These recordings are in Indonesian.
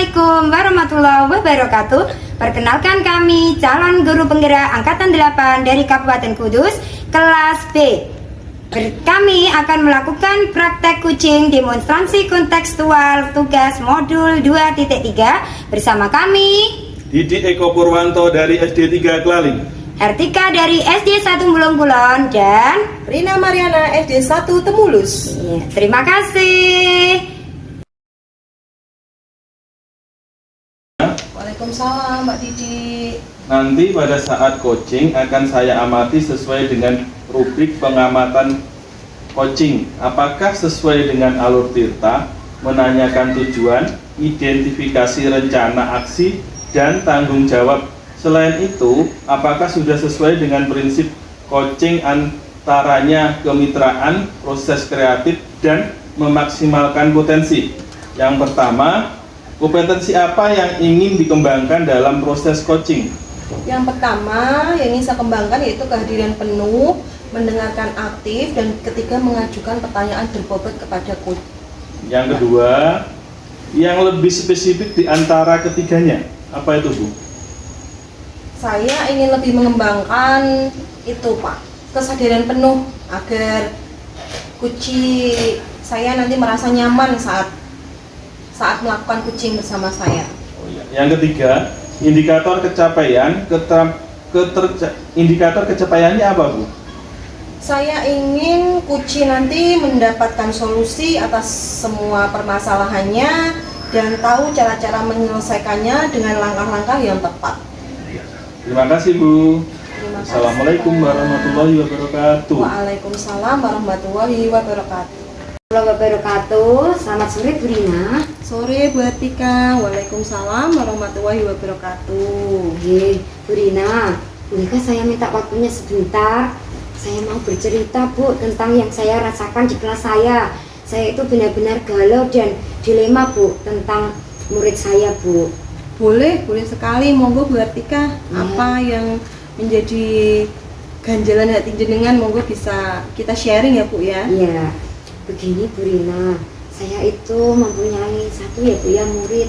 Assalamualaikum warahmatullahi wabarakatuh. Perkenalkan kami calon guru penggerak Angkatan 8 dari Kabupaten Kudus, kelas B. Kami akan melakukan praktek kucing demonstrasi kontekstual tugas modul 2.3 bersama kami Didi Eko Purwanto dari SD 3 Klaling, Hertika dari SD 1 Mulung-Kulon, dan Rina Mariana SD 1 Temulus. terima kasih. Waalaikumsalam Mbak Didi. nanti pada saat coaching akan saya amati sesuai dengan rubrik pengamatan coaching. Apakah sesuai dengan alur Tirta, menanyakan tujuan, identifikasi rencana aksi, dan tanggung jawab. Selain itu, apakah sudah sesuai dengan prinsip coaching antaranya kemitraan, proses kreatif, dan memaksimalkan potensi? Yang pertama, kompetensi apa yang ingin dikembangkan dalam proses coaching? Yang pertama yang ingin saya kembangkan yaitu kehadiran penuh, mendengarkan aktif, dan ketika mengajukan pertanyaan berbobot kepada coach. Yang kedua, yang lebih spesifik di antara ketiganya, apa itu, Bu? Saya ingin lebih mengembangkan itu Pak, kesadaran penuh agar kuci saya nanti merasa nyaman saat melakukan kucing bersama saya. Oh, iya. Yang ketiga, indikator kecapaian, indikator kecapaiannya apa, Bu? Saya ingin kuci nanti mendapatkan solusi atas semua permasalahannya dan tahu cara-cara menyelesaikannya dengan langkah-langkah yang tepat. Terima kasih, Bu. Terima kasih, Assalamualaikum Pak. warahmatullahi wabarakatuh. Waalaikumsalam warahmatullahi wabarakatuh. Wabarakatuh. Selamat sore Bu Rina. Sore Bu Hertika. Waalaikumsalam warahmatullahi wabarakatuh. Oke, Bu Rina, bolehkah saya minta waktunya sebentar? Saya mau bercerita Bu tentang yang saya rasakan di kelas saya. Saya itu benar-benar galau dan dilema Bu tentang murid saya Bu. Boleh sekali, monggo Bu Hertika. Apa yang menjadi ganjalan hati jenengan, monggo bisa kita sharing ya Bu ya. Iya, begini Bu Rina, saya itu mempunyai satu ya Bu ya murid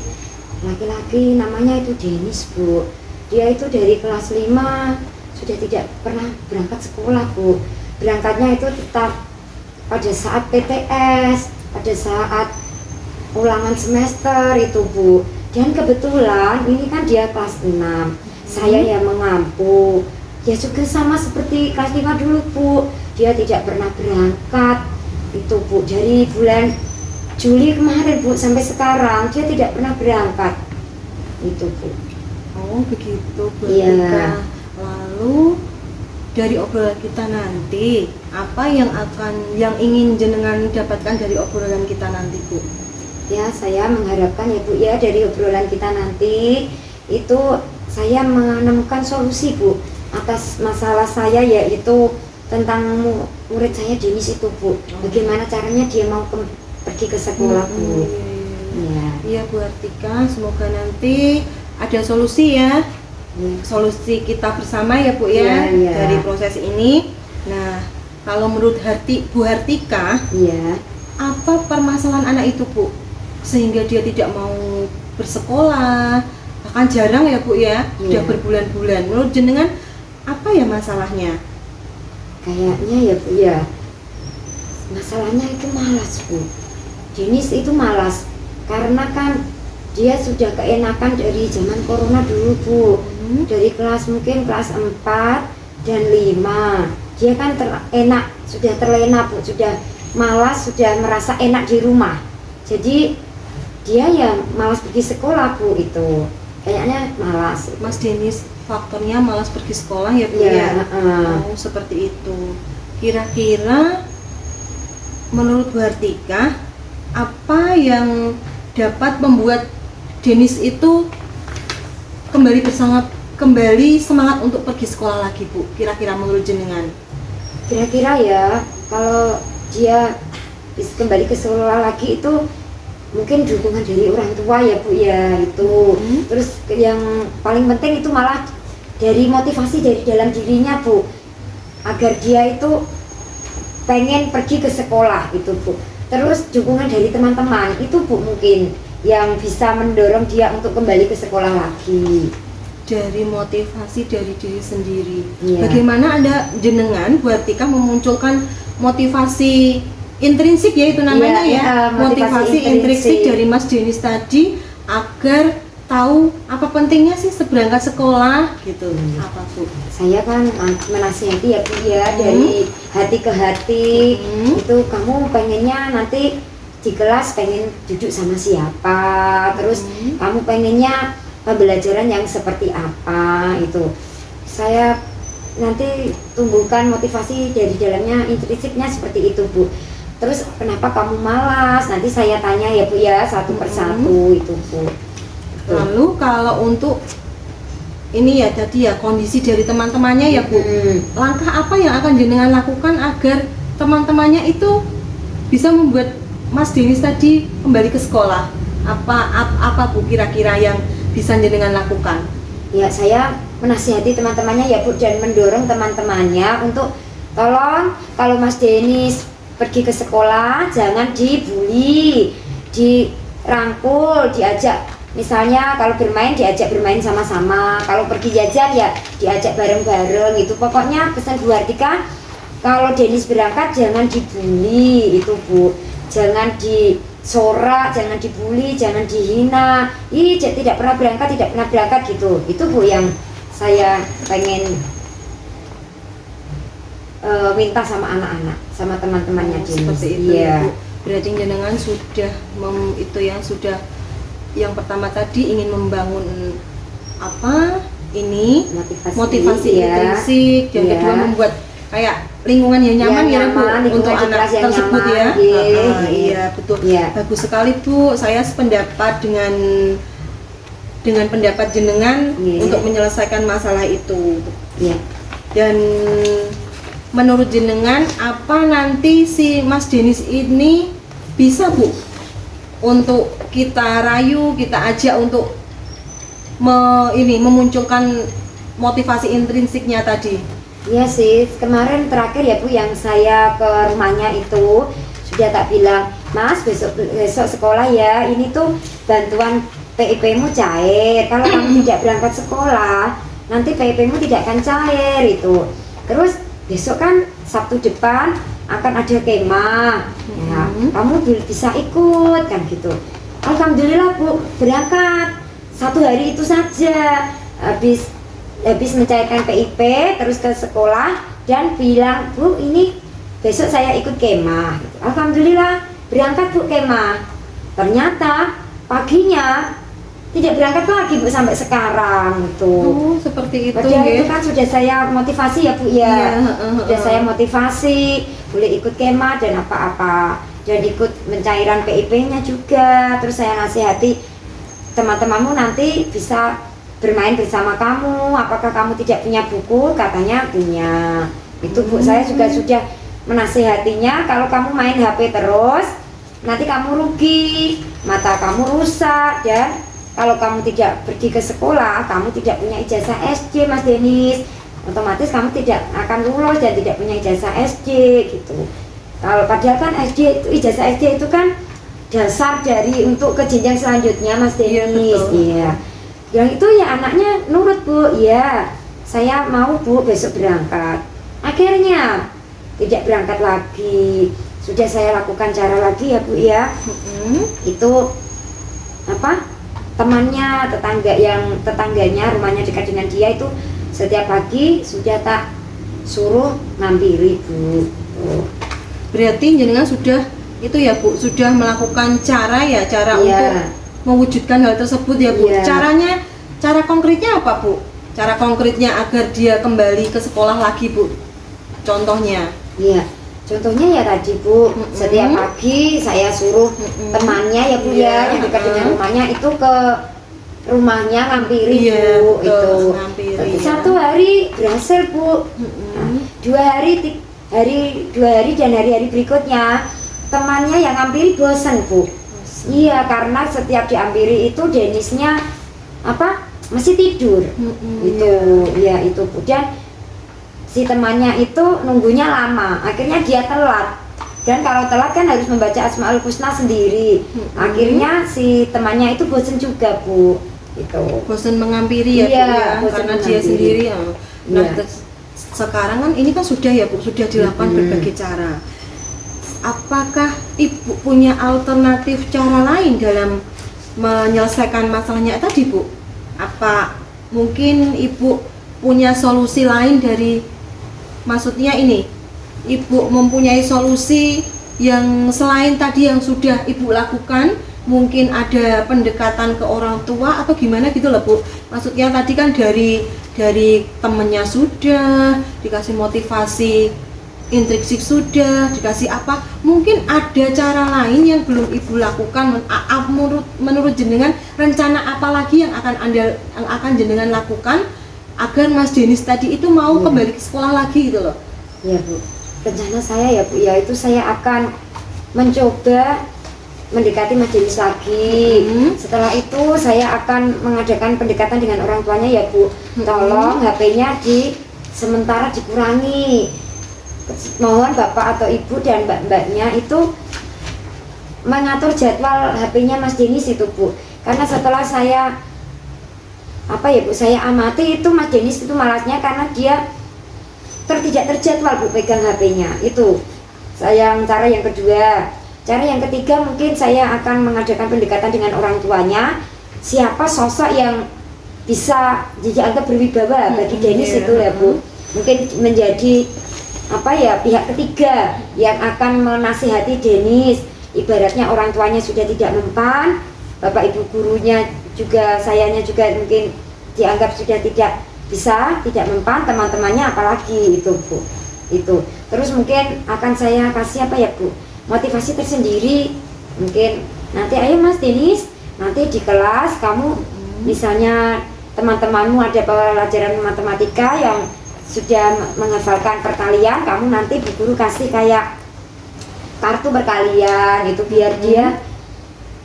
laki-laki, namanya itu Denis Bu. Dia itu dari kelas 5 sudah tidak pernah berangkat sekolah Bu. Berangkatnya itu tetap pada saat PTS, pada saat ulangan semester itu Bu. Dan kebetulan ini kan dia kelas 6, saya yang mengampu. Ya juga sama seperti kelas 5 dulu Bu, dia tidak pernah berangkat itu Bu, dari bulan Juli kemarin Bu sampai sekarang dia tidak pernah berangkat itu Bu. Oh begitu Bu Iya. Hertika. Lalu dari obrolan kita nanti, apa yang ingin jenengan dapatkan dari obrolan kita nanti Bu? Ya, saya mengharapkan ya Bu ya dari obrolan kita nanti itu saya menemukan solusi Bu atas masalah saya, yaitu tentang murid saya Denis itu Bu. Bagaimana caranya dia mau pergi ke sekolah Bu. Ya. Iya Bu Hertika, semoga nanti ada solusi ya. Solusi kita bersama ya Bu ya, Iya. dari proses ini. Nah, kalau menurut Bu Hertika, Iya. apa permasalahan anak itu Bu sehingga dia tidak mau bersekolah, bahkan jarang ya Bu ya, sudah Iya. berbulan-bulan. Menurut jenengan apa ya masalahnya? Kayaknya ya Bu ya, masalahnya itu malas Bu. Denis itu malas karena kan dia sudah keenakan dari zaman corona dulu Bu. Dari kelas mungkin kelas 4 dan 5 dia kan enak, sudah terlena Bu, sudah malas, sudah merasa enak di rumah. Jadi dia ya malas pergi sekolah Bu, itu kayaknya malas. Mas Denis faktornya malas pergi sekolah ya Bu Iya, ya. Oh seperti itu. Kira-kira menurut Bu Hertika, apa yang dapat membuat Denis itu kembali semangat untuk pergi sekolah lagi Bu? Kira-kira menurut jenengan? Kira-kira ya kalau dia bisa kembali ke sekolah lagi itu mungkin dukungan dari orang tua ya Bu ya itu. Terus yang paling penting itu malah dari motivasi dari dalam dirinya Bu, agar dia itu pengen pergi ke sekolah itu Bu. Terus dukungan dari teman-teman itu Bu mungkin yang bisa mendorong dia untuk kembali ke sekolah lagi. Dari motivasi dari diri sendiri. Iya. Bagaimana ada jenengan Bu Artika memunculkan motivasi intrinsik ya itu namanya Iya, ya, motivasi intrinsik dari Mas Denis tadi agar tahu apa pentingnya sih seberangkat sekolah gitu. Apa Bu? Saya kan menasihati ya Bu ya, dari hati ke hati. Itu kamu pengennya nanti di kelas pengen duduk sama siapa, terus kamu pengennya pembelajaran yang seperti apa, itu saya nanti tumbuhkan motivasi dari dalamnya, intrinsiknya seperti itu Bu. Terus kenapa kamu malas, nanti saya tanya ya Bu ya, satu persatu itu Bu. Lalu kalau untuk ini ya tadi ya kondisi dari teman-temannya ya Bu, langkah apa yang akan jenengan lakukan agar teman-temannya itu bisa membuat Mas Denis tadi kembali ke sekolah? Apa Bu kira-kira yang bisa jenengan lakukan? Ya, saya menasihati teman-temannya ya Bu, dan mendorong teman-temannya untuk tolong kalau Mas Denis pergi ke sekolah jangan dibully, dirangkul, diajak, misalnya kalau bermain diajak bermain sama-sama, kalau pergi jajan ya diajak bareng-bareng. Itu pokoknya pesan Bu Artika, kalau Denis berangkat jangan dibully itu Bu, jangan disorak, jangan dibully, jangan dihina. Ih, tidak pernah berangkat gitu. Itu Bu yang saya pengen minta sama anak-anak, sama teman-temannya Denis. Seperti itu ya. Bu. Berarti jenengan sudah sudah yang pertama tadi ingin membangun apa? Ini motivasi intrinsik, yang kedua membuat kayak lingkungan yang nyaman ya Bu untuk anak tersebut ya. Iya betul. Bagus sekali Bu. Saya sependapat dengan pendapat jenengan untuk menyelesaikan masalah itu. Dan menurut jenengan apa nanti si Mas Denis ini bisa Bu untuk kita rayu, kita ajak untuk memunculkan motivasi intrinsiknya tadi? Iya sih, kemarin terakhir ya Bu yang saya ke rumahnya itu sudah tak bilang, Mas besok sekolah ya, ini tuh bantuan PIP-mu cair, kalau kamu tidak berangkat sekolah nanti PIP-mu tidak akan cair itu. Terus besok kan Sabtu depan akan ada kemah, ya, kamu bisa ikut kan gitu. Alhamdulillah Bu, berangkat 1 hari itu saja, habis mencairkan PIP terus ke sekolah dan bilang, Bu ini besok saya ikut kemah gitu. Alhamdulillah berangkat Bu kemah, ternyata paginya tidak berangkat lagi Bu sampai sekarang itu. Seperti itu. Padahal itu kan sudah saya motivasi ya Bu ya. Sudah saya motivasi boleh ikut kemah dan apa-apa, dan ikut pencairan PIP-nya juga. Terus saya nasihati, teman-temanmu nanti bisa bermain bersama kamu, apakah kamu tidak punya buku? Katanya punya. Itu Bu, saya juga sudah menasihatinya, kalau kamu main HP terus nanti kamu rugi, mata kamu rusak, dan kalau kamu tidak pergi ke sekolah, kamu tidak punya ijazah SD Mas Denis, otomatis kamu tidak akan lulus dan tidak punya ijazah SD gitu. Kalau padahal kan SD itu, ijazah SD itu kan dasar dari untuk ke jenjang selanjutnya Mas Denis. Iya. Yang itu ya anaknya nurut Bu, iya saya mau Bu besok berangkat. Akhirnya tidak berangkat lagi. Sudah saya lakukan cara lagi ya Bu ya. Itu apa? Tetangganya rumahnya dekat dengan dia itu setiap pagi sudah tak suruh ngampiri Bu. Berarti jenengan sudah itu ya Bu, sudah melakukan cara untuk mewujudkan hal tersebut ya Bu. Cara konkretnya apa Bu? Cara konkretnya agar dia kembali ke sekolah lagi Bu, contohnya? Iya, contohnya ya tadi Bu, setiap pagi saya suruh temannya ya Bu ya, yang dekat dengan rumahnya itu ke rumahnya ngampiri Bu. Itu ngampiri, satu hari berhasil Bu. Nah, 2 hari dan hari-hari berikutnya temannya yang ngampiri bosan Bu. Iya, karena setiap diampiri itu Denisnya masih tidur. Itu Bu, dan si temannya itu nunggunya lama, akhirnya dia telat Dan kalau telat kan harus membaca Asmaul Husna sendiri. Akhirnya si temannya itu bosen juga, Bu. Itu. Bosen menghampiri ya, Iya, Bu ya, bosen karena dia menghampiri. sendiri ya. Nah, Iya. sekarang kan ini kan sudah ya, Bu, sudah dilakukan berbagai cara. Apakah Ibu punya alternatif cara lain dalam menyelesaikan masalahnya tadi, Bu? Apa mungkin Ibu punya solusi lain dari, maksudnya ini, Ibu mempunyai solusi yang selain tadi yang sudah Ibu lakukan, mungkin ada pendekatan ke orang tua atau gimana gitu loh, Bu. Maksudnya tadi kan dari temennya sudah dikasih motivasi intrinsik, sudah dikasih apa, mungkin ada cara lain yang belum Ibu lakukan. Menurut jenengan, rencana apa lagi yang akan jenengan lakukan agar Mas Denis tadi itu mau kembali ke sekolah lagi gitu loh? Ya, Bu. Rencana saya ya, Bu, yaitu saya akan mencoba mendekati Mas Denis lagi. Setelah itu saya akan mengadakan pendekatan dengan orang tuanya ya, Bu. Tolong HP-nya sementara dikurangi. Mohon Bapak atau Ibu dan mbak-mbaknya itu mengatur jadwal HP-nya Mas Denis itu, Bu. Karena setelah saya saya amati itu Mas Denis itu malasnya karena dia tidak terjadwal, Bu, pegang HP-nya. Itu cara yang kedua. Cara yang ketiga, mungkin saya akan mengadakan pendekatan dengan orang tuanya. Siapa sosok yang bisa dianggap berwibawa bagi Denis itu ya, Bu. Mungkin menjadi pihak ketiga yang akan menasihati Denis. Ibaratnya orang tuanya sudah tidak mempan, Bapak Ibu gurunya juga, sayanya juga mungkin dianggap sudah tidak bisa, tidak mempan, teman-temannya apalagi itu, Bu. Itu. Terus mungkin akan saya kasih Bu? Motivasi tersendiri. Mungkin nanti ayo Mas Denis, nanti di kelas kamu misalnya teman-temanmu ada pelajaran matematika yang sudah menghafalkan perkalian, kamu nanti Bu Guru kasih kayak kartu perkalian itu biar dia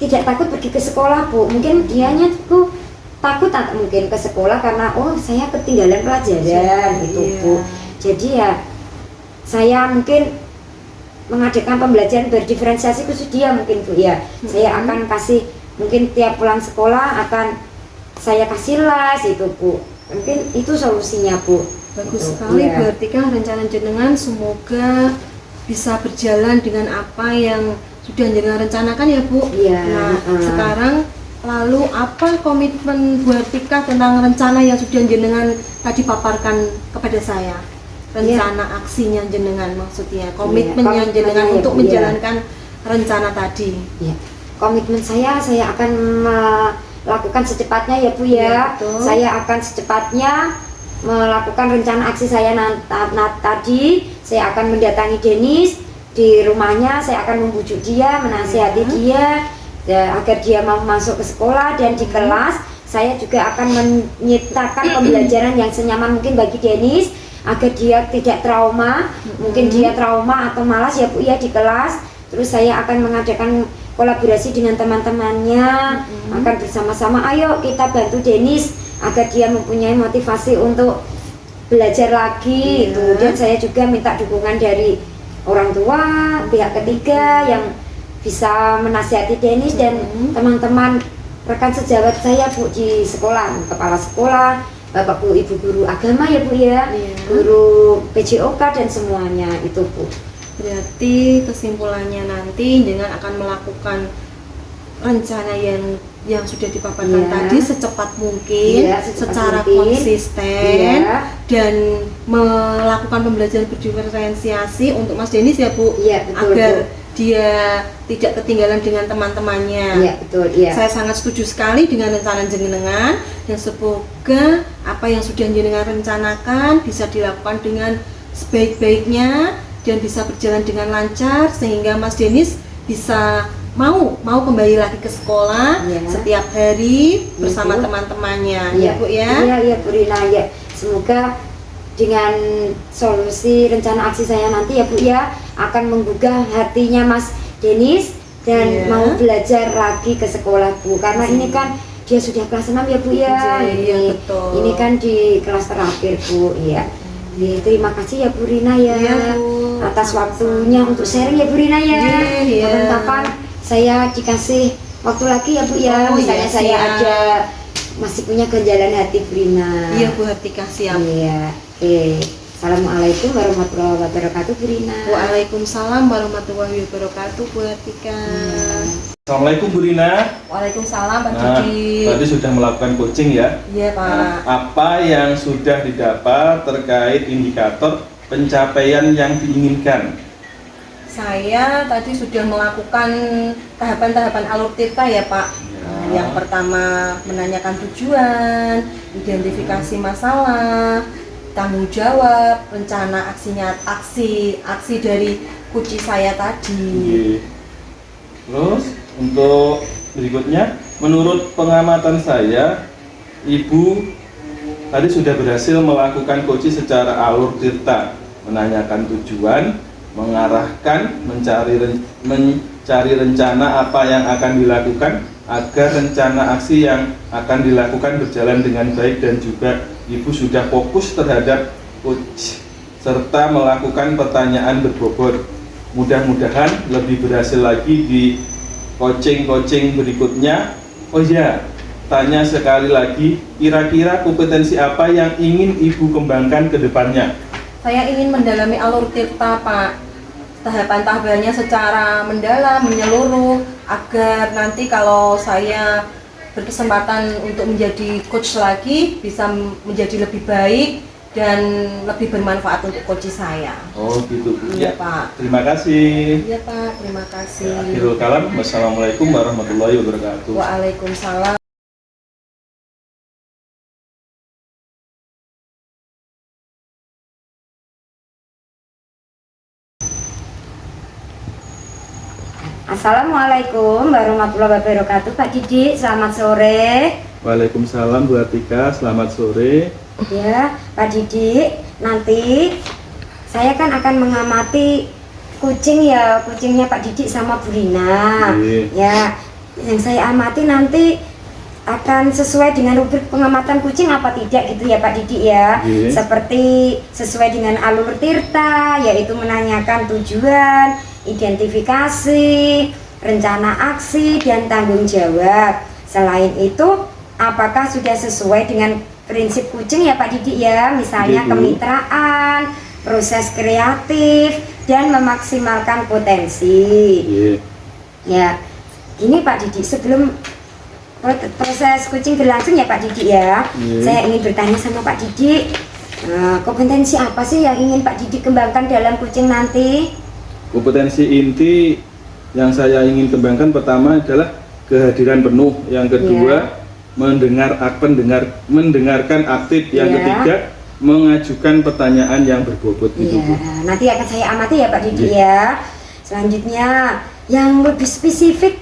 tidak takut pergi ke sekolah, Bu. Mungkin dianya tuh takut mungkin ke sekolah karena saya ketinggalan pelajaran gitu, Bu. Jadi ya saya mungkin mengadakan pembelajaran berdiferensiasi khusus dia mungkin, Bu ya. Saya akan kasih mungkin tiap pulang sekolah akan saya kasih les itu, Bu. Mungkin itu solusinya, Bu. Bagus sekali, berarti kan rencana jenengan semoga bisa berjalan dengan apa yang sudah jenengan rencanakan ya, Bu. Iya. Nah, sekarang lalu apa komitmen Bu Hertika tentang rencana yang sudah jenengan tadi paparkan kepada saya? Rencana aksinya jenengan, maksudnya komitmennya jenengan untuk menjalankan rencana tadi. Ya. Komitmen saya akan melakukan secepatnya ya, Bu ya. Saya akan secepatnya melakukan rencana aksi saya tadi. Saya akan mendatangi Denis di rumahnya, saya akan membujuk dia, menasihati dia agar dia mau masuk ke sekolah, dan di kelas saya juga akan menyitakan pembelajaran yang senyaman mungkin bagi Denis agar dia tidak trauma. Mungkin dia trauma atau malas ya, Bu ya, di kelas. Terus saya akan mengadakan kolaborasi dengan teman-temannya, akan bersama-sama ayo kita bantu Denis agar dia mempunyai motivasi untuk belajar lagi itu. Dan saya juga minta dukungan dari orang tua, pihak ketiga yang bisa menasihati Denis dan teman-teman rekan sejawat saya, Bu, di sekolah, kepala sekolah, Bapak Bu, Ibu guru agama ya, Bu ya, guru PJOK dan semuanya itu, Bu. Berarti kesimpulannya nanti dengan akan melakukan rencana yang sudah dipaparkan tadi secepat mungkin, secara konsisten, dan melakukan pembelajaran berdiferensiasi untuk Mas Denis ya, Bu, agar dia tidak ketinggalan dengan teman-temannya. Iya, betul, iya. Saya sangat setuju sekali dengan rencana jenengan, dan semoga apa yang sudah jenengan rencanakan bisa dilakukan dengan sebaik-baiknya dan bisa berjalan dengan lancar sehingga Mas Denis bisa mau kembali lagi ke sekolah setiap hari bersama teman-temannya, ya Bu ya. Iya Bu Rina, ya. Semoga dengan solusi rencana aksi saya nanti ya, Bu ya, akan menggugah hatinya Mas Denis dan mau belajar lagi ke sekolah, Bu. Karena ini kan dia sudah kelas 6 ya, Bu ya. Iya, betul. Ini kan di kelas terakhir, Bu. Iya. Terima kasih ya Bu Rina ya, Iya, Bu. atas waktunya untuk sharing ya Bu Rina ya. Iya. Kapan-kapan saya dikasih waktu lagi ya Bu ya, Oh, misalnya iya, saya siap. ada masih punya ganjalan hati Bu Rina. Iya Bu Hartika, siap. Iya. Assalamualaikum warahmatullahi wabarakatuh Bu Rina. Waalaikumsalam warahmatullahi wabarakatuh Bu Hartika. Assalamualaikum Bu Rina. Waalaikumsalam Pak Nah, Didi. tadi sudah melakukan coaching ya. Iya Pak. Nah, apa yang sudah didapat terkait indikator pencapaian yang diinginkan? Saya tadi sudah melakukan tahapan-tahapan alur tirta ya Pak. Ya. Yang pertama menanyakan tujuan, identifikasi masalah, tanggung jawab, rencana aksi dari kunci saya tadi. Oke. Terus untuk berikutnya, menurut pengamatan saya, Ibu tadi sudah berhasil melakukan coaching secara alur tirta, menanyakan tujuan, mengarahkan, mencari rencana apa yang akan dilakukan agar rencana aksi yang akan dilakukan berjalan dengan baik, dan juga Ibu sudah fokus terhadap coach serta melakukan pertanyaan berbobot. Mudah-mudahan lebih berhasil lagi di coaching berikutnya. Oh ya, tanya sekali lagi, kira-kira kompetensi apa yang ingin Ibu kembangkan ke depannya? Saya ingin mendalami alur tirta Pak. Tahapan-tahapannya secara mendalam, menyeluruh, agar nanti kalau saya berkesempatan untuk menjadi coach lagi bisa menjadi lebih baik dan lebih bermanfaat untuk coach saya. Oh gitu Bu. Iya Pak. Terima kasih. Iya Pak, terima kasih. Akhirul kalam, wassalamualaikum warahmatullahi wabarakatuh. Waalaikumsalam. Assalamualaikum warahmatullahi wabarakatuh Pak Didi, selamat sore. Waalaikumsalam Bu Atika, selamat sore. Ya Pak Didi, nanti saya kan akan mengamati kucingnya Pak Didi sama Bu Rina. Ya, yang saya amati nanti akan sesuai dengan rubrik pengamatan kucing apa tidak gitu ya Pak Didi ya. Seperti sesuai dengan alur tirta, yaitu menanyakan tujuan, identifikasi, rencana aksi, dan tanggung jawab. Selain itu, apakah sudah sesuai dengan prinsip kucing ya Pak Didi ya, misalnya kemitraan, proses kreatif, dan memaksimalkan potensi. Ya, gini Pak Didi, sebelum proses kucing berlangsung ya Pak Didi ya, saya ingin bertanya sama Pak Didi, kompetensi apa sih yang ingin Pak Didi kembangkan dalam kucing nanti? Kompetensi inti yang saya ingin kembangkan pertama adalah kehadiran penuh, yang kedua mendengarkan aktif, yang ketiga mengajukan pertanyaan yang berbobot. Nanti akan saya amati ya Pak Didi ya. Selanjutnya yang lebih spesifik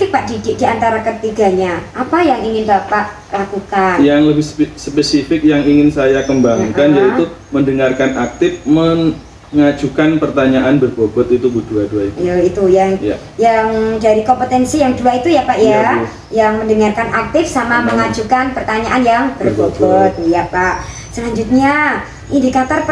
Pak Didi di antara ketiganya, apa yang ingin Bapak lakukan? Yang lebih spesifik yang ingin saya kembangkan yaitu mendengarkan aktif, mengajukan pertanyaan berbobot, itu Bu, dua-dua itu. Ya, itu yang dari kompetensi yang dua itu ya Pak ya, yang mendengarkan aktif sama mengajukan pertanyaan yang berbobot. Ya Pak. Selanjutnya indikator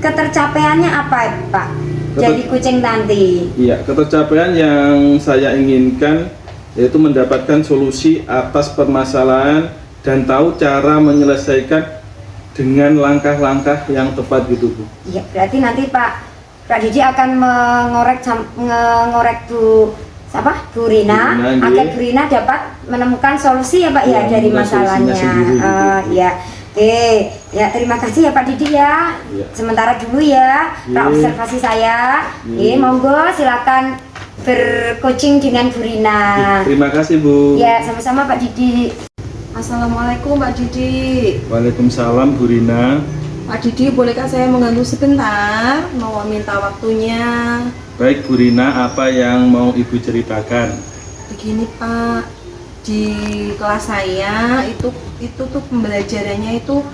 ketercapaiannya apa Pak dari kucing nanti? Iya, ketercapaian yang saya inginkan yaitu mendapatkan solusi atas permasalahan dan tahu cara menyelesaikan dengan langkah-langkah yang tepat gitu Bu. Iya, berarti nanti Pak Didi akan mengorek Bu Rina agar Bu Rina dapat menemukan solusi ya Pak ya dari masalahnya. Ya. Oke, ya terima kasih ya Pak Didi ya. Sementara dulu ya Pak observasi saya. Monggo silakan bercoaching dengan Bu Rina. Terima kasih Bu. Ya, sama-sama Pak Didi. Assalamualaikum Pak Didi. Waalaikumsalam Bu Rina. Pak Didi, bolehkah saya mengganggu sebentar? Mau minta waktunya. Baik Bu Rina, apa yang mau Ibu ceritakan? Begini Pak, di kelas saya itu tuh pembelajarannya itu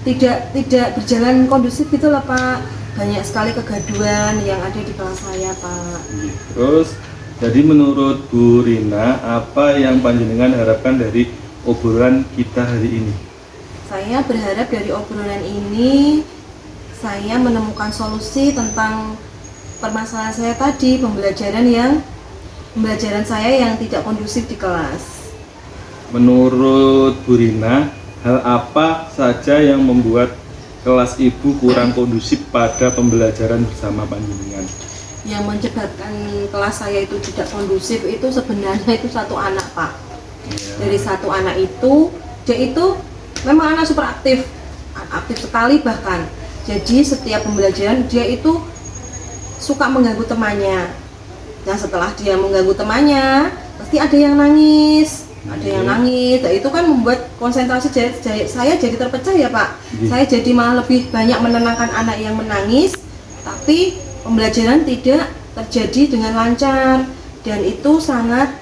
tidak berjalan kondusif gitu loh Pak. Banyak sekali kegaduhan yang ada di kelas saya Pak. Terus jadi menurut Bu Rina, apa yang panjenengan harapkan dari obrolan kita hari ini? Saya berharap dari obrolan ini saya menemukan solusi tentang permasalahan saya tadi, pembelajaran saya yang tidak kondusif di kelas. Menurut Bu Rina, hal apa saja yang membuat kelas Ibu kurang kondusif pada pembelajaran bersama panjenengan? Yang menyebabkan kelas saya itu tidak kondusif itu sebenarnya itu satu anak, Pak. Dari satu anak itu, dia itu memang anak super aktif sekali bahkan. Jadi setiap pembelajaran dia itu suka mengganggu temannya. Nah setelah dia mengganggu temannya, pasti ada yang nangis. Dan itu kan membuat konsentrasi saya jadi terpecah ya Pak. Saya jadi malah lebih banyak menenangkan anak yang menangis, tapi pembelajaran tidak terjadi dengan lancar, dan itu sangat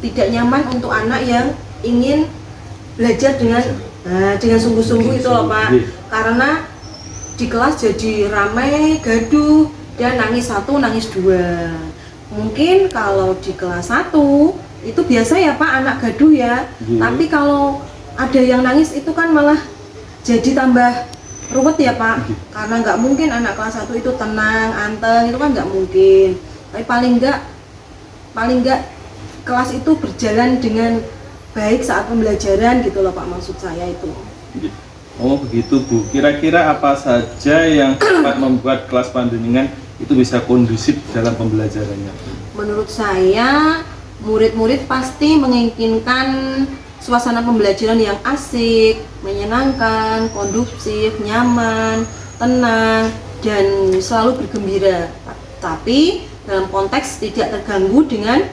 tidak nyaman untuk anak yang ingin belajar dengan sungguh-sungguh itu loh Pak. Karena di kelas jadi ramai, gaduh, dan nangis satu, nangis dua. Mungkin kalau di kelas 1 itu biasa ya Pak, anak gaduh ya. Tapi kalau ada yang nangis itu kan malah jadi tambah ruwet ya Pak. Karena nggak mungkin anak kelas 1 itu tenang, anteng, itu kan nggak mungkin. Tapi paling nggak kelas itu berjalan dengan baik saat pembelajaran gitu loh Pak, maksud saya itu. Oh begitu Bu, kira-kira apa saja yang dapat membuat kelas panjenengan itu bisa kondusif dalam pembelajarannya? Menurut saya, murid-murid pasti menginginkan suasana pembelajaran yang asik, menyenangkan, kondusif, nyaman, tenang, dan selalu bergembira. Tapi dalam konteks tidak terganggu dengan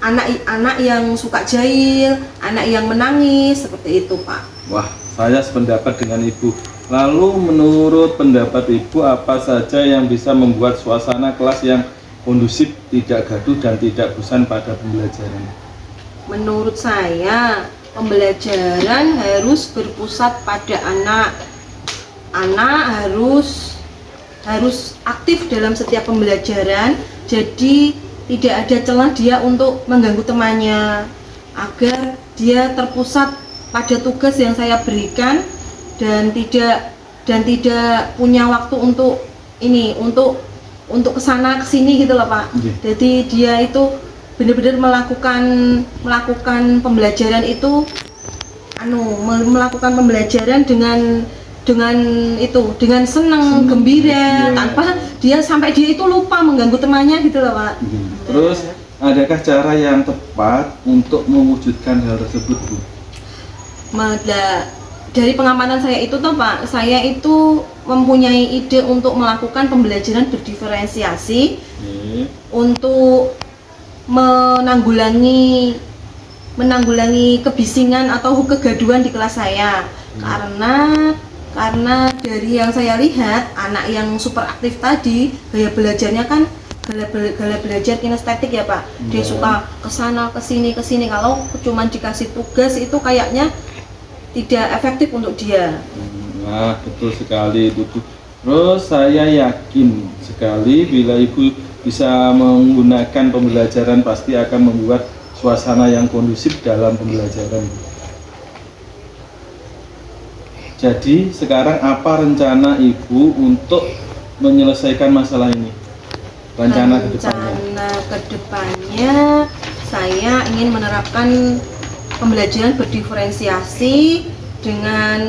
anak-anak yang suka jahil, anak yang menangis, seperti itu Pak. Wah, saya sependapat dengan Ibu. Lalu menurut pendapat Ibu, apa saja yang bisa membuat suasana kelas yang kondusif, tidak gaduh dan tidak bosan pada pembelajaran? Menurut saya, pembelajaran harus berpusat pada anak. Anak harus aktif dalam setiap pembelajaran, jadi tidak ada celah dia untuk mengganggu temannya, agar dia terpusat pada tugas yang saya berikan dan tidak punya waktu untuk kesana kesini gitu loh Pak. Jadi dia itu benar-benar melakukan pembelajaran dengan senang, gembira, tanpa dia itu lupa mengganggu temannya gitu loh Pak. Terus adakah cara yang tepat untuk mewujudkan hal tersebut Bu? Dari pengamatan saya itu toh Pak, saya itu mempunyai ide untuk melakukan pembelajaran berdiferensiasi untuk menanggulangi kebisingan atau kegaduhan di kelas saya. Karena dari yang saya lihat, anak yang super aktif tadi, gaya belajarnya kan gaya belajar kinestetik ya Pak. Dia suka kesana kesini. Kalau cuma dikasih tugas itu kayaknya tidak efektif untuk dia. Nah, betul sekali itu. Terus saya yakin sekali bila Ibu bisa menggunakan pembelajaran pasti akan membuat suasana yang kondusif dalam pembelajaran. Jadi sekarang apa rencana Ibu untuk menyelesaikan masalah ini? Rencana kedepannya saya ingin menerapkan pembelajaran berdiferensiasi dengan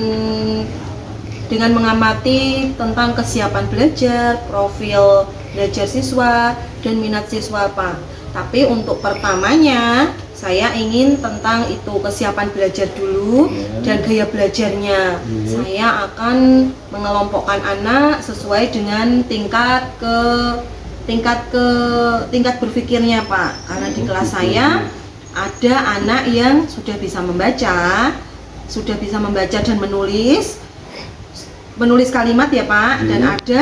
mengamati tentang kesiapan belajar, profil belajar siswa, dan minat siswa Pak. Tapi untuk pertamanya saya ingin tentang itu kesiapan belajar dulu dan gaya belajarnya. Saya akan mengelompokkan anak sesuai dengan tingkat berpikirnya Pak. Karena di kelas saya ada anak yang sudah bisa membaca dan menulis kalimat ya Pak, dan ada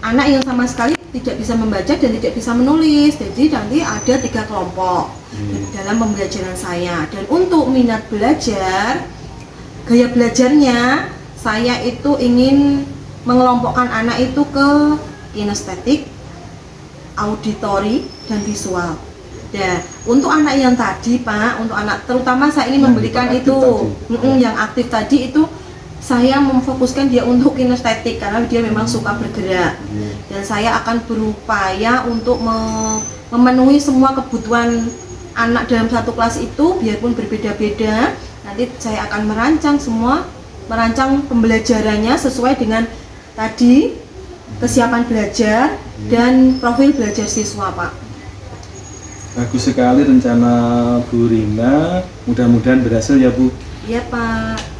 anak yang sama sekali tidak bisa membaca dan tidak bisa menulis. Jadi nanti ada 3 kelompok dalam pembelajaran saya. Dan untuk minat belajar, gaya belajarnya, saya itu ingin mengelompokkan anak itu ke kinestetik, auditori, dan visual. Nah, untuk anak yang tadi Pak, untuk anak terutama saya ingin memberikan aktif itu tadi. yang aktif tadi itu saya memfokuskan dia untuk kinestetik karena dia memang suka bergerak. Dan saya akan berupaya untuk memenuhi semua kebutuhan anak dalam satu kelas itu, biarpun berbeda-beda. Nanti saya akan merancang pembelajarannya sesuai dengan tadi kesiapan belajar dan profil belajar siswa Pak. Bagus sekali rencana Bu Rina, mudah-mudahan berhasil ya Bu. Iya Pak.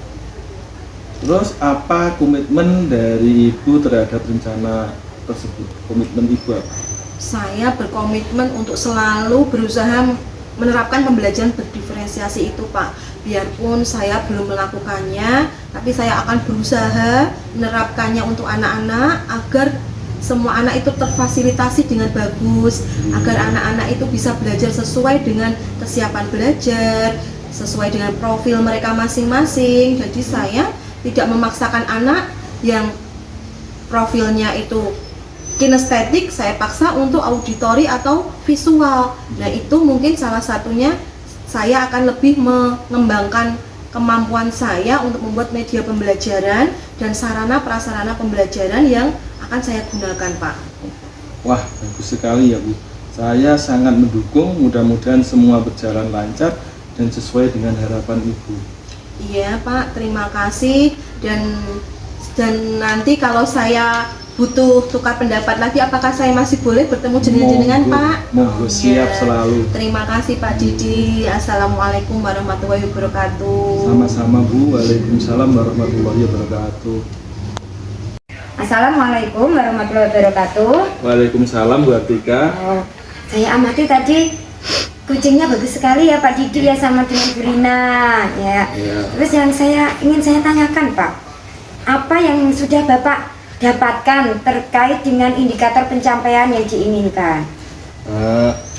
Terus apa komitmen dari Ibu terhadap rencana tersebut? Komitmen Ibu apa? Saya berkomitmen untuk selalu berusaha menerapkan pembelajaran berdiferensiasi itu Pak. Biarpun saya belum melakukannya, tapi saya akan berusaha menerapkannya untuk anak-anak agar semua anak itu terfasilitasi dengan bagus, agar anak-anak itu bisa belajar sesuai dengan kesiapan belajar, sesuai dengan profil mereka masing-masing. Jadi saya tidak memaksakan anak yang profilnya itu kinestetik, saya paksa untuk auditori atau visual. Nah itu mungkin salah satunya saya akan lebih mengembangkan kemampuan saya untuk membuat media pembelajaran dan sarana prasarana pembelajaran yang akan saya gunakan Pak. Wah, bagus sekali ya Bu. Saya sangat mendukung, mudah-mudahan semua berjalan lancar dan sesuai dengan harapan Ibu. Iya Pak, terima kasih. Dan nanti kalau saya butuh tukar pendapat lagi, apakah saya masih boleh bertemu jenengan Pak? Monggo, siap Ya. selalu. Terima kasih Pak Didi. Assalamualaikum warahmatullahi wabarakatuh. Sama-sama Bu. Waalaikumsalam warahmatullahi wabarakatuh. Assalamualaikum warahmatullahi wabarakatuh. Waalaikumsalam Bu Artika. Oh, saya amati tadi kucingnya bagus sekali ya Pak Didi ya, sama dengan Bu Rina ya. Ya. Terus yang ingin saya tanyakan Pak, apa yang sudah Bapak dapatkan terkait dengan indikator pencapaian yang diinginkan?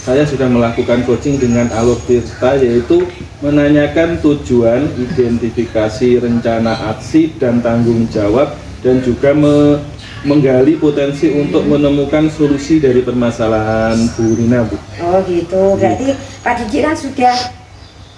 Saya sudah melakukan coaching dengan Alur Tirta, yaitu menanyakan tujuan, identifikasi rencana aksi dan tanggung jawab, dan juga menggali potensi untuk menemukan solusi dari permasalahan Bu Rina Bu. Oh gitu, berarti Pak Didi kan sudah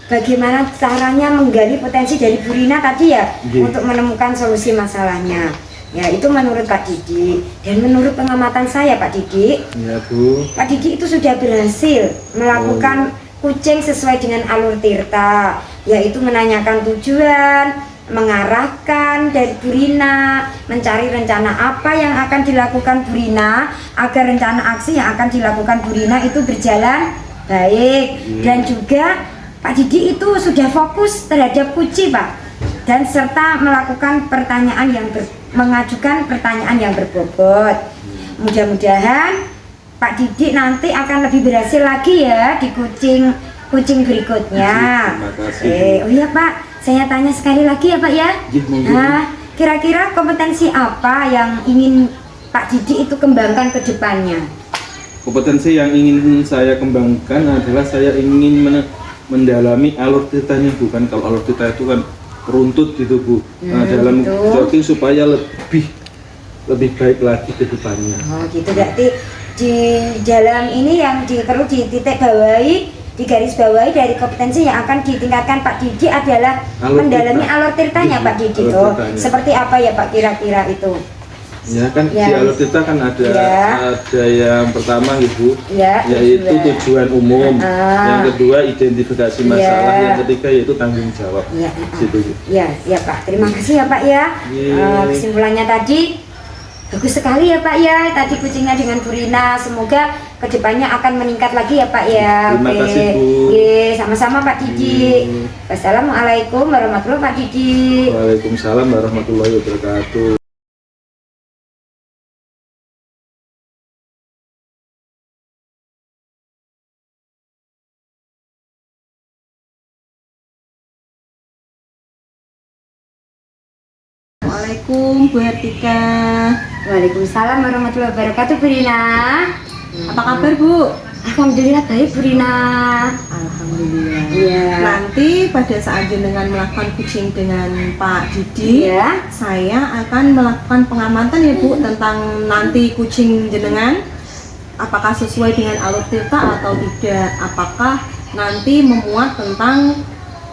bagaimana caranya menggali potensi dari Bu Rina tadi ya, Iya. untuk menemukan solusi masalahnya. Ya itu menurut Pak Didi, dan menurut pengamatan saya Pak Didi, Ya Bu. Pak Didi itu sudah berhasil melakukan kucing sesuai dengan Alur Tirta, yaitu menanyakan tujuan, mengarahkan dari Bu Rina, mencari rencana apa yang akan dilakukan Bu Rina agar rencana aksi yang akan dilakukan Bu Rina itu berjalan baik. Dan juga Pak Didi itu sudah fokus terhadap kucing Pak, dan serta melakukan mengajukan pertanyaan yang berbobot. Mudah-mudahan Pak Didi nanti akan lebih berhasil lagi ya di kucing berikutnya. Terima kasih. Oh iya Pak, saya tanya sekali lagi ya Pak ya. Nah, kira-kira kompetensi apa yang ingin Pak Didi itu kembangkan ke depannya? Kompetensi yang ingin saya kembangkan adalah saya ingin mendalami alur tirtanya, bukan kalau alur tirta itu kan runtut gitu Bu. Nah, dalam gitu. jogging supaya lebih baik lagi ke depannya. Oh gitu, berarti di dalam ini yang perlu dititik bawahi, di garis bawahi dari kompetensi yang akan ditingkatkan Pak Didi adalah Alur mendalami tirta. alur tirtanya Pak Didi. Alur Oh, tirtanya. seperti apa ya Pak kira-kira itu? Ya kan Ya. di alur tirta kan ada Ya. yang pertama Ibu, Ya, yaitu tujuan umum, Ah. yang kedua identifikasi masalah, Ya. yang ketiga yaitu tanggung jawab. Ya, Situ, Bu. ya, ya Pak. Terima kasih ya Pak ya. Iya. Kesimpulannya tadi bagus sekali ya Pak ya. Tadi kucingnya dengan Bu Rina. Semoga kedepannya akan meningkat lagi ya Pak ya. Terima Oke. kasih, Bu. Ye, sama-sama Pak Didi. Iya. Wassalamualaikum warahmatullahi wabarakatuh Pak Didi. Waalaikumsalam warahmatullahi wabarakatuh. Assalamualaikum Bu Hertika. Waalaikumsalam warahmatullahi wabarakatuh Bu Rina. Apa kabar Bu? Alhamdulillah baik Bu Rina. Alhamdulillah. Iya. Nanti pada saat jenengan melakukan coaching dengan Pak Didi, Iya. saya akan melakukan pengamatan ya Bu tentang nanti coaching jenengan. apakah sesuai dengan alur tirta atau tidak, apakah nanti memuat tentang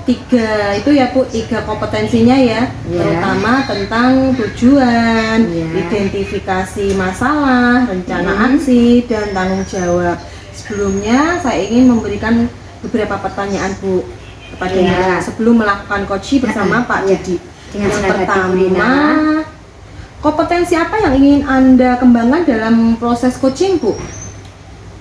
tiga itu ya Bu, tiga kompetensinya ya, terutama tentang tujuan, identifikasi masalah, rencana aksi, dan tanggung jawab. Sebelumnya saya ingin memberikan beberapa pertanyaan Bu kepada sebelum melakukan coaching bersama Pak Didi. Yang pertama, kompetensi apa yang ingin Anda kembangkan dalam proses coaching Bu?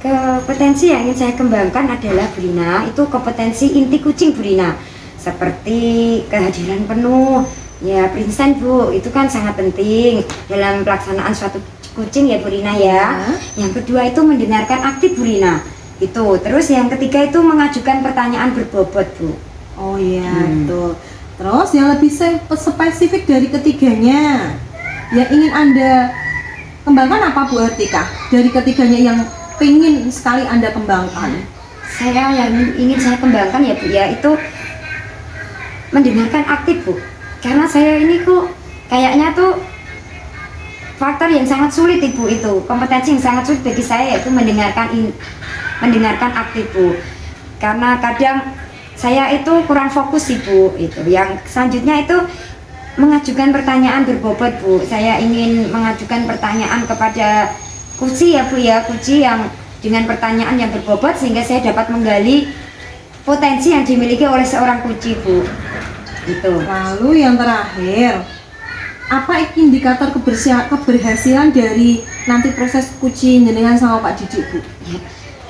Kompetensi yang ingin saya kembangkan adalah Bu Rina, itu kompetensi inti kucing Bu Rina, seperti kehadiran penuh, ya present Bu, itu kan sangat penting dalam pelaksanaan suatu kucing ya Bu Rina ya. Yang kedua itu mendengarkan aktif Bu Rina, itu. Terus yang ketiga itu mengajukan pertanyaan berbobot Bu. Oh iya, betul. Terus yang lebih spesifik dari ketiganya yang ingin Anda kembangkan apa Bu Artika? Dari ketiganya yang ingin sekali Anda kembangkan? Saya yang ingin saya kembangkan ya Bu ya, itu mendengarkan aktif Bu, karena saya ini kok kayaknya tuh faktor yang sangat sulit Ibu, itu kompetensi yang sangat sulit bagi saya, yaitu mendengarkan aktif Bu, karena kadang saya itu kurang fokus Ibu. Itu yang selanjutnya itu mengajukan pertanyaan berbobot Bu, saya ingin mengajukan pertanyaan kepada kuci ya Bu ya, kuci yang dengan pertanyaan yang berbobot sehingga saya dapat menggali potensi yang dimiliki oleh seorang kuci Bu. Gitu. Lalu yang terakhir, apa indikator keberhasilan dari nanti proses kucing jenengan sama Pak Didi Bu? Ya.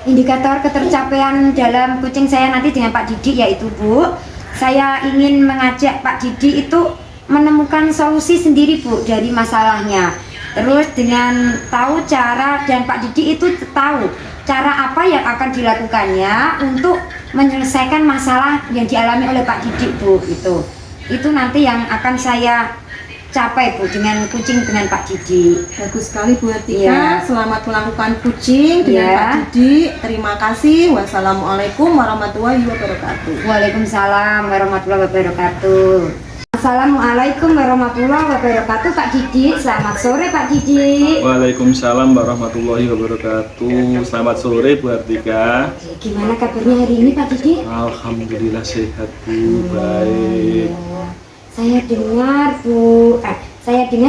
Indikator ketercapaian dalam kucing saya nanti dengan Pak Didi yaitu Bu, saya ingin mengajak Pak Didi itu menemukan solusi sendiri Bu dari masalahnya. Terus dengan tahu cara, dan Pak Didi itu tahu cara apa yang akan dilakukannya untuk menyelesaikan masalah yang dialami oleh Pak Didi Bu. Itu nanti yang akan saya capai Bu dengan kucing dengan Pak Didi. Bagus sekali Bu Artika, selamat melakukan kucing dengan Pak Didi. Terima kasih. Wassalamualaikum warahmatullahi wabarakatuh. Waalaikumsalam warahmatullahi wabarakatuh. Assalamualaikum warahmatullahi wabarakatuh Pak Didi. Selamat sore Pak Didi. Waalaikumsalam warahmatullahi wabarakatuh. Selamat sore Bu Artika. Gimana kabarnya hari ini Pak Didi? Alhamdulillah sehat Bu, baik. Saya dengar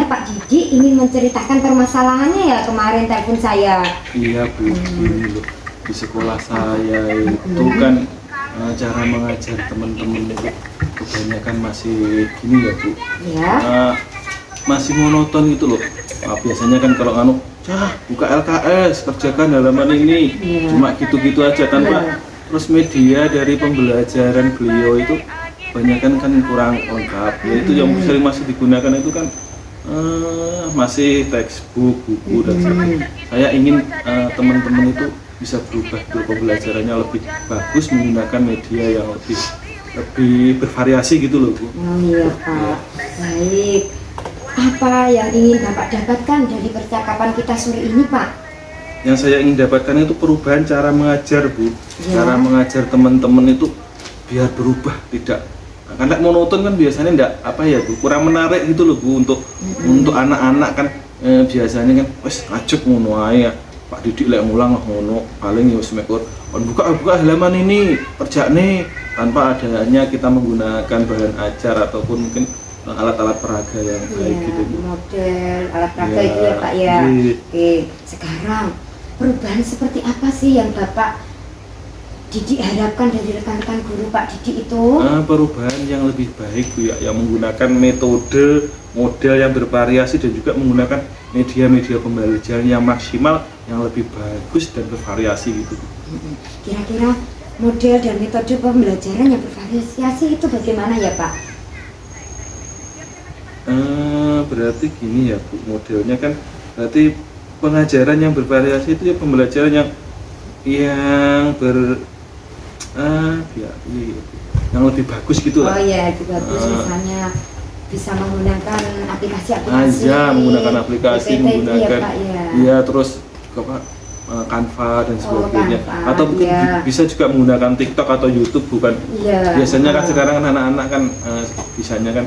Pak Didi ingin menceritakan permasalahannya ya kemarin telepon saya. Iya Bu, gini loh, di sekolah saya itu kan cara mengajar teman-teman itu kebanyakan masih gini ya Bu, masih monoton gitu loh. Biasanya kan kalau buka LKS, kerjakan halaman ini, cuma gitu-gitu aja tanpa terus media dari pembelajaran beliau itu kebanyakan kan kurang lengkap. Itu yang sering masih digunakan itu kan masih textbook, buku dan sebagainya. Saya ingin teman-teman itu bisa berubah, pembelajarannya lebih bagus menggunakan media yang lebih bervariasi gitu loh Bu. Oh iya Pak, baik. Apa yang ingin Bapak dapatkan dari percakapan kita sore ini Pak? Yang saya ingin dapatkan itu perubahan cara mengajar Bu. Cara mengajar teman-teman itu biar berubah, tidak karena monoton kan biasanya enggak Bu, kurang menarik gitu loh Bu untuk anak-anak kan biasanya kan wes ngajak ngono ae. Pak Didi lek ngulang ngono paling ya wis mekur buka halaman ini kerjane, tanpa adanya kita menggunakan bahan ajar ataupun mungkin alat-alat peraga yang baik gitu Bu. Model alat peraga itu ya Pak ya. Oke, sekarang perubahan seperti apa sih yang Bapak Didi harapkan dari rekan-rekan guru Pak Didi itu? Perubahan yang lebih baik Bu ya, yang menggunakan metode model yang bervariasi dan juga menggunakan media-media pembelajaran yang maksimal, yang lebih bagus dan bervariasi gitu. Kira-kira model dan metode pembelajaran yang bervariasi itu bagaimana ya Pak? Berarti gini ya Bu, modelnya kan berarti pengajaran yang bervariasi itu ya pembelajaran yang yang lebih bagus gitu lah. Oh iya, lebih bagus misalnya bisa menggunakan aplikasi-aplikasi. Menggunakan aplikasi, menggunakan ya, terus Canva dan sebagainya. Canva, Atau mungkin iya. bisa juga menggunakan TikTok atau YouTube, bukan? Iya. Biasanya kan sekarang kan anak-anak kan bisanya kan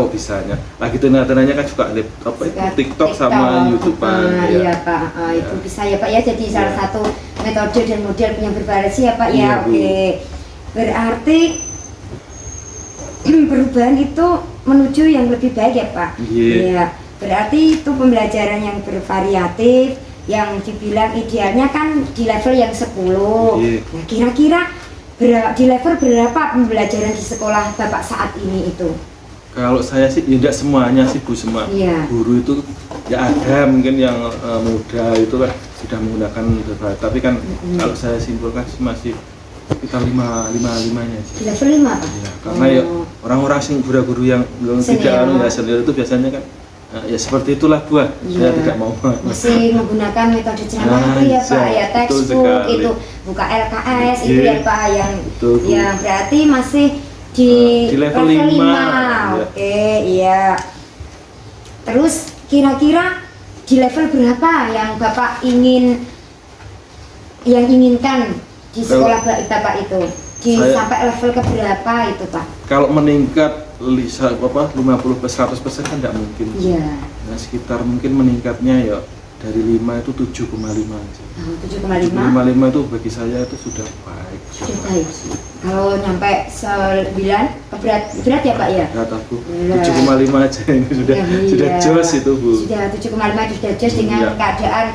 bisanya. Lagi tenanya kan suka laptop itu TikTok sama YouTube Iya Pak, itu bisa ya Pak ya. Jadi salah satu metode dan model yang bervariasi ya Pak ya. Iya, Bu. Oke. Berarti perubahan itu menuju yang lebih baik ya Pak. Iya. Berarti itu pembelajaran yang bervariatif, yang dibilang idealnya kan di level yang 10. Iya. Nah, kira-kira di level berapa pembelajaran di sekolah Bapak saat ini itu? Kalau saya sih tidak semuanya sih Bu, semua Iya. guru itu ya ada mungkin yang muda itu kan sudah menggunakan berbagai, tapi kan kalau saya simpulkan sih masih sekitar limanya Di sih. level 5 Pak? Ya, karena ya orang-orang sing guru-guru yang belum tidak Senior. senior itu biasanya kan ya seperti itulah Bu. Saya tidak mau masih menggunakan metode ceramah itu ya Pak ya, betul textbook sekali. itu buka LKS itu Iya. ya Pak yang Betul, Bu. yang berarti masih di level 5. Iya. Oke, iya. Terus kira-kira di level berapa yang Bapak inginkan di sekolah Bapak itu? Sampai level ke berapa itu Pak? Kalau meningkat 50-100% kan tidak mungkin. Iya. Nah, sekitar mungkin meningkatnya ya dari 5 itu 7,5 aja. 7,5 7,5 itu bagi saya itu sudah baik. sudah baik. Kalau nyampe 9 berat ya Pak ya? Kata Bu, Berat. 7,5 aja ini sudah Iya. jos itu Bu. Sudah 7,5 itu sudah jos dengan Iya. keadaan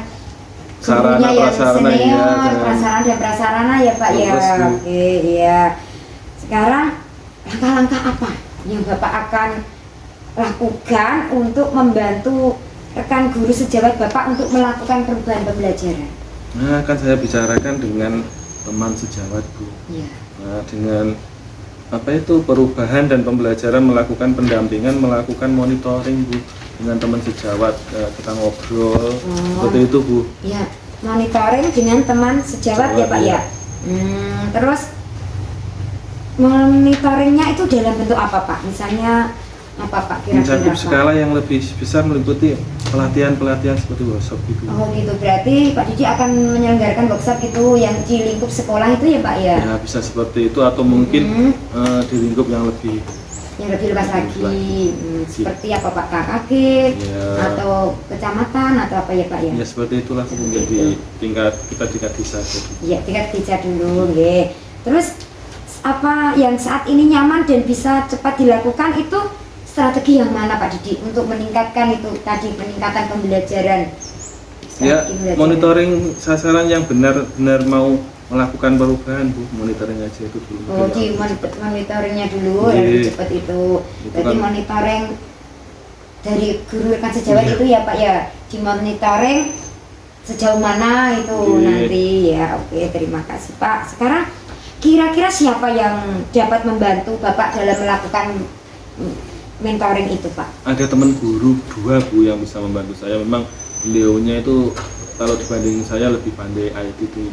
Sarana gurunya yang prasarana, senior, iya, dan- prasarana dan prasarana ya Pak ya. Terus, Bu. Oke, iya. Sekarang langkah-langkah apa yang Bapak akan lakukan untuk membantu rekan guru sejawat Bapak untuk melakukan perubahan pembelajaran? Nah, akan saya bicarakan dengan teman sejawat Bu. Iya. Nah, dengan perubahan dan pembelajaran, melakukan pendampingan, melakukan monitoring Bu dengan teman sejawat, kita ngobrol seperti itu Bu. Ya, monitoring dengan teman sejawat ya Pak ya. Iya. Terus monitoringnya itu dalam bentuk apa Pak? Misalnya apa Pak kira-kira? Mencakup Pak? skala yang lebih besar, meliputi pelatihan-pelatihan seperti workshop gitu. Oh gitu, berarti Pak Didi akan menyelenggarakan workshop itu yang di lingkup sekolah itu ya Pak ya? Ya, bisa seperti itu atau mungkin di lingkup yang lebih Yang lebih luas lagi, lagi. seperti apa Pak, KKG Ya. atau kecamatan atau apa ya Pak ya? ya seperti itulah mungkin di tingkat desa gitu. Iya, tingkat desa dulu, nggih. Terus apa yang saat ini nyaman dan bisa cepat dilakukan itu strategi yang mana Pak Didi untuk meningkatkan itu tadi peningkatan pembelajaran? Ya, Strategi pembelajaran. monitoring sasaran yang benar-benar mau melakukan perubahan Bu, monitoring aja itu dulu. Oh, di monitoringnya dulu Iya. yang cepat itu. Itu Berarti kan- monitoring dari guru rekan sejawat Iya. itu ya Pak ya, di monitoring sejauh mana itu Iya. nanti ya. Oke, terima kasih Pak. Sekarang kira-kira siapa yang dapat membantu Bapak dalam melakukan mentoring itu Pak? Ada teman guru 2 Bu yang bisa membantu saya. Memang beliaunya itu kalau dibanding saya lebih pandai IT itu,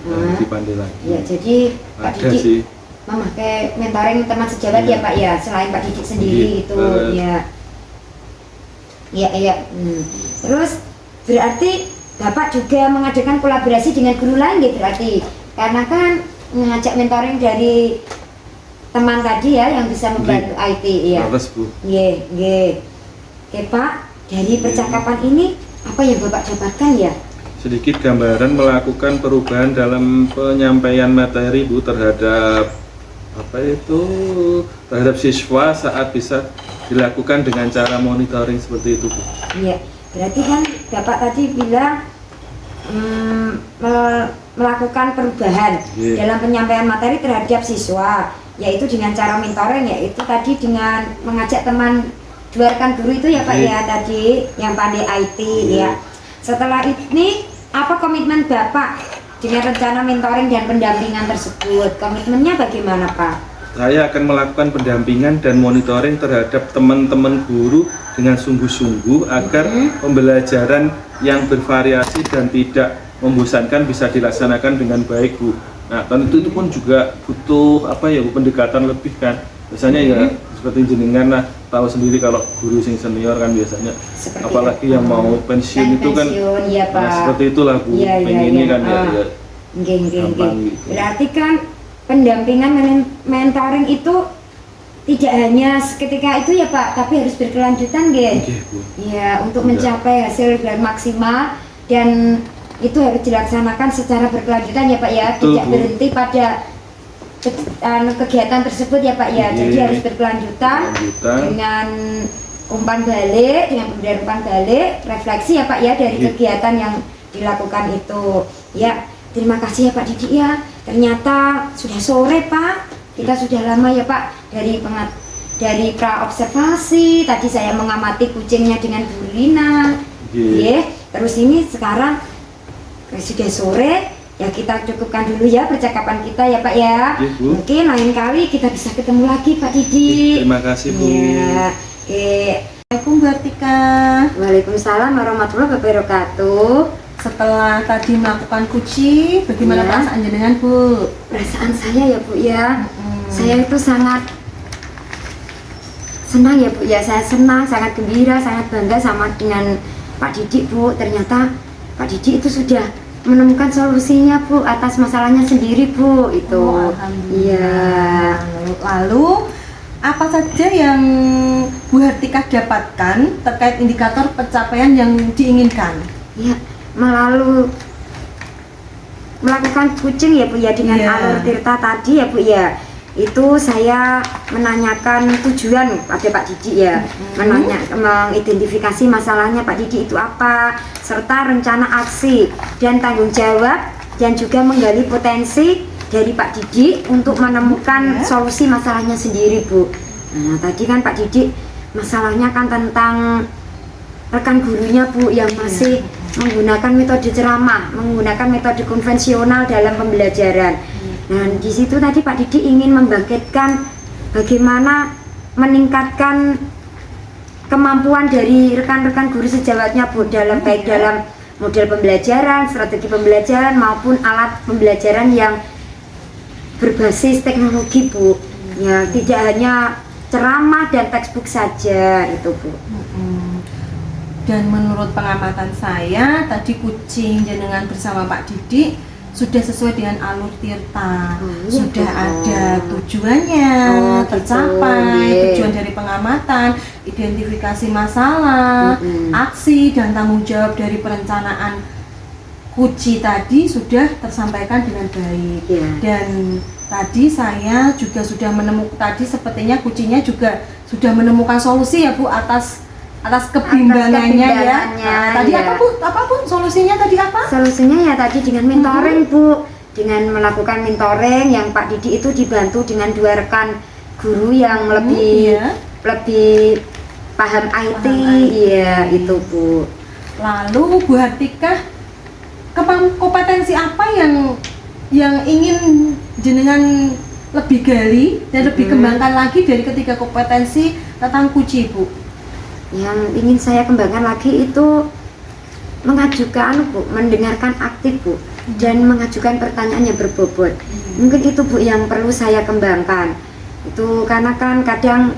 lebih pandai lagi. Ya, jadi Pak Ada Didi sih. memakai mentoring teman sejawat Iya. ya Pak ya, selain Pak Didi sendiri Iya, itu ya. Iya. Terus berarti Bapak juga mengadakan kolaborasi dengan guru lain ya berarti, karena kan mengajak mentoring dari teman tadi ya yang bisa membantu IT ya. Terus Bu. Iya. Oke Pak, dari percakapan ini apa yang Bapak dapatkan ya? Sedikit gambaran melakukan perubahan dalam penyampaian materi Bu terhadap terhadap siswa saat bisa dilakukan dengan cara monitoring seperti itu Bu. Iya, berarti kan Bapak tadi bilang melakukan perubahan Iya. dalam penyampaian materi terhadap siswa, yaitu dengan cara mentoring, yaitu tadi dengan mengajak teman dua rekan guru itu ya Pak Iya. ya tadi yang pandai IT Iya. ya. Setelah ini apa komitmen Bapak dengan rencana mentoring dan pendampingan tersebut? Komitmennya bagaimana Pak? Saya akan melakukan pendampingan dan monitoring terhadap teman-teman guru dengan sungguh-sungguh agar pembelajaran yang bervariasi dan tidak membosankan bisa dilaksanakan dengan baik Bu. Nah, tentu itu pun juga butuh Bu, pendekatan lebih kan. Biasanya ya seperti jenengan lah tahu sendiri kalau guru sing senior kan biasanya Seperti apalagi yang mau pensiun itu kan iya nah, Pak. seperti itulah Bu, Iya, pengennya iya. kan ya, ya Nggih, nggih, gampang nggih. gitu. Berarti kan pendampingan mentoring itu tidak hanya seketika itu ya Pak, tapi harus berkelanjutan nggih. Oke Bu. Iya, untuk Iya. mencapai hasil yang maksimal dan itu harus dilaksanakan secara berkelanjutan ya Pak ya, Betul, tidak Bu. berhenti pada kegiatan tersebut ya Pak ya. Jadi Iya. harus berkelanjutan Lanjutan. dengan umpan balik, dengan pemberian umpan balik, refleksi ya Pak ya dari Iya. kegiatan yang dilakukan itu. Ya, terima kasih ya Pak Didik ya. Ternyata sudah sore Pak. Kita sudah lama ya Pak dari pra observasi. Tadi saya mengamati kucingnya dengan Bu Rina. Iya. Terus ini sekarang sudah sore. Ya kita cukupkan dulu ya percakapan kita ya Pak ya. Iya, Bu. Mungkin lain kali kita bisa ketemu lagi Pak Didik. Terima kasih Bu. Ya, oke. Assalamualaikum Bu Artika. Waalaikumsalam warahmatullahi wabarakatuh. Setelah tadi melakukan kuci, bagaimana Iya. perasaan jenengan Bu? Perasaan saya ya Bu ya, Mm-mm. saya itu sangat senang ya Bu ya. Saya senang, sangat gembira, sangat bangga sama dengan Pak Didik Bu. Ternyata Pak Didik itu sudah menemukan solusinya Bu atas masalahnya sendiri Bu itu. Oh, alhamdulillah. Iya. Lalu apa saja yang Bu Hartika dapatkan terkait indikator pencapaian yang diinginkan? Ya, melalui melakukan kucing ya Bu ya dengan Iya. alur tirta tadi ya Bu ya. Itu saya menanyakan tujuan pada Pak Didik ya, mengidentifikasi masalahnya Pak Didik itu apa, serta rencana aksi dan tanggung jawab, dan juga menggali potensi dari Pak Didik untuk menemukan Ya. solusi masalahnya sendiri Bu. Nah tadi kan Pak Didik masalahnya kan tentang rekan gurunya Bu yang masih menggunakan metode ceramah, menggunakan metode konvensional dalam pembelajaran. Nah di situ tadi Pak Didik ingin membangkitkan bagaimana meningkatkan kemampuan dari rekan-rekan guru sejawatnya Bu dalam baik dalam model pembelajaran, strategi pembelajaran maupun alat pembelajaran yang berbasis teknologi Bu. Ya tidak hanya ceramah dan textbook saja itu Bu. Dan menurut pengamatan saya, tadi kucing jenengan bersama Pak Didik sudah sesuai dengan alur tirta, Oh, iya, sudah Bu. ada tujuannya, Oh, gitu, tercapai, iya. tujuan dari pengamatan, identifikasi masalah, aksi dan tanggung jawab dari perencanaan kuci tadi sudah tersampaikan dengan baik. Iya. Dan tadi saya juga sudah menemukan, tadi sepertinya kucinya juga sudah menemukan solusi ya Bu atas kebimbangannya ya. kebimbangannya, Nah, tadi ya. apa Bu solusinya tadi apa? Solusinya ya tadi dengan mentoring Bu, dengan melakukan mentoring yang Pak Didik itu dibantu dengan 2 rekan guru yang lebih iya. lebih paham IT, iya itu Bu. Lalu Bu Hartika, kompetensi apa yang ingin jenengan lebih gali dan lebih kembangkan lagi dari ketiga kompetensi tentang kuci Bu? Yang ingin saya kembangkan lagi itu mengajukan Bu, mendengarkan aktif Bu, dan mengajukan pertanyaan yang berbobot. Mungkin itu Bu yang perlu saya kembangkan. Itu karena kan kadang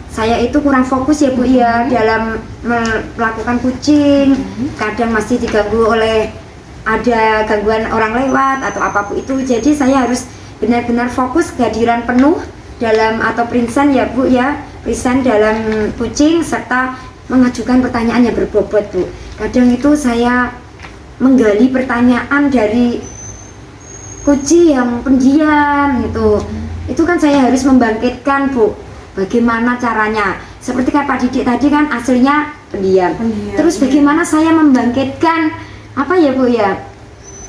saya itu kurang fokus ya Bu ya dalam melakukan kucing. Kadang masih diganggu oleh ada gangguan orang lewat atau apapun itu. Jadi saya harus benar-benar fokus kehadiran penuh dalam atau present ya Bu ya, present dalam kucing serta mengajukan pertanyaan yang berbobot Bu. Kadang itu saya menggali pertanyaan dari kucing yang pendiam gitu. Itu kan saya harus membangkitkan Bu, bagaimana caranya. Seperti kata Pak Didik tadi kan aslinya pendiam. Terus bagaimana saya membangkitkan apa ya Bu ya,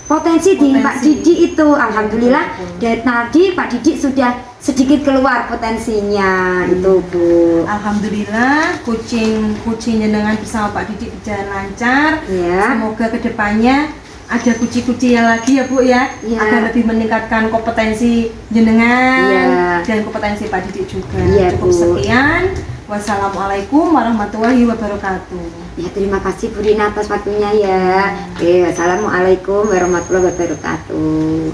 potensi di Pak Didik itu. Alhamdulillah dari tadi Pak Didik sudah sedikit keluar potensinya itu Bu. Alhamdulillah kucing jenengan bersama Pak Didik berjalan lancar. Ya. Semoga kedepannya ada kuci-kuci yang lagi ya Bu ya, Ya. agar lebih meningkatkan kompetensi jenengan Ya. dan kompetensi Pak Didik juga. Ya, Cukup Bu. sekian. Wassalamualaikum warahmatullahi wabarakatuh. Ya terima kasih Bu Rina atas waktunya ya. Oke, wassalamualaikum warahmatullahi wabarakatuh.